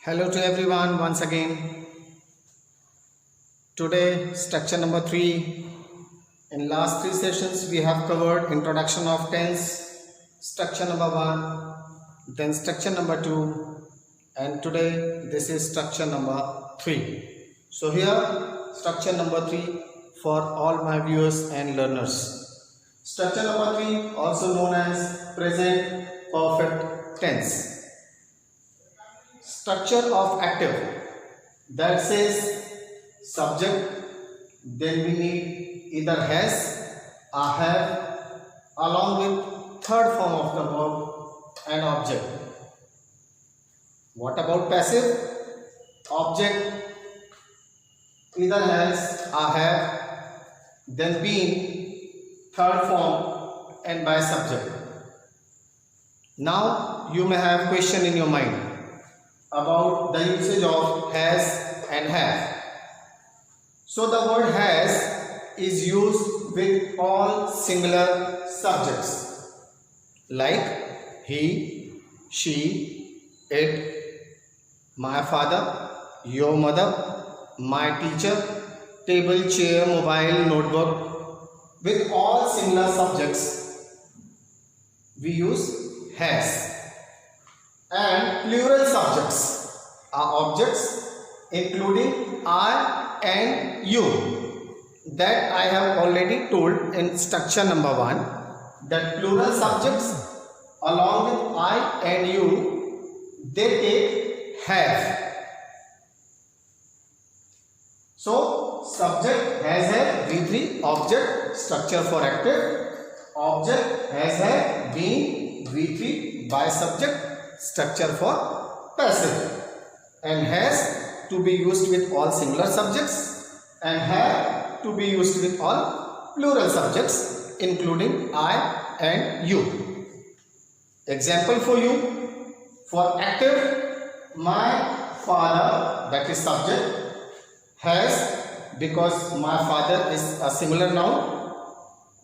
Hello to everyone once again. Today structure number 3. In last 3 sessions we have covered introduction of tense, structure number 1, then structure number 2, and today this is structure number 3. So here structure number 3 for all my viewers and learners. Structure number 3 also known as present perfect tense. Structure of active, that says subject, then we need either has or have along with third form of the verb and object. What about passive? Object either has or have, then been, third form and by subject. Now you may have question in your mind about the usage of has and have. So the word has is used with all singular subjects like he, she, it, my father, your mother, my teacher, table, chair, mobile, notebook. With all singular subjects we use has. And plural subjects are objects including I and you, that I have already told in structure number 1, that plural subjects along with I and you, they take have. So subject has a V3, object structure for active, object has a been, V3 by subject, structure for passive, and has to be used with all singular subjects and have to be used with all plural subjects including I and you. Example for you: for active, my father, that is subject, has, because my father is a singular noun,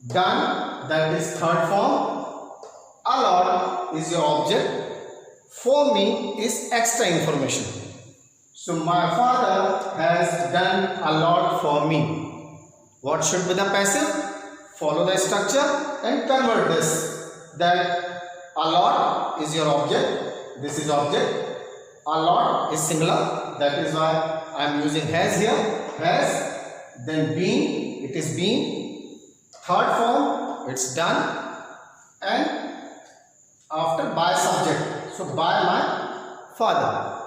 done, that is third form, allowed is your object, for me is extra information. So my father has done a lot for me. What should be the passive? Follow the structure and convert this. That a lot is your object. This is object. A lot is singular. That is why I am using has here. Has. Then been. It is been. Third form. It's done. And after by subject. So by my father.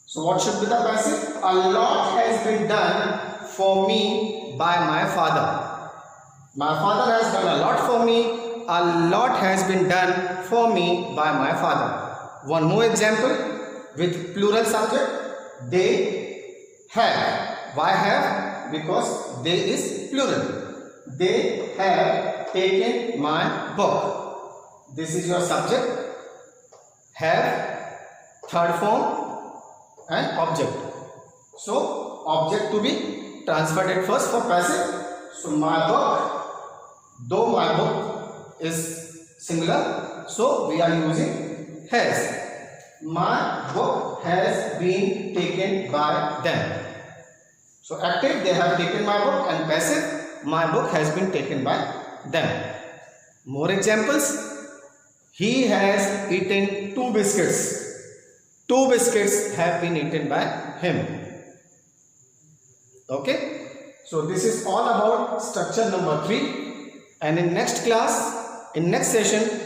So what should be the passive? A lot has been done for me by my father. My father has done a lot for me. A lot has been done for me by my father. One more example with plural subject. They have. Why have? Because they is plural. They have taken my book. This is your subject. Have, third form, and object. So object to be transferred at first for passive. So my book, though my book is singular, so we are using has. My book has been taken by them. So active, they have taken my book, and passive, my book has been taken by them. More examples. He has eaten 2 biscuits. 2 biscuits have been eaten by him. Okay. So this is all about structure number 3. And in next class, in next session,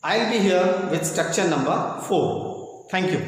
I'll be here with structure number 4. Thank you.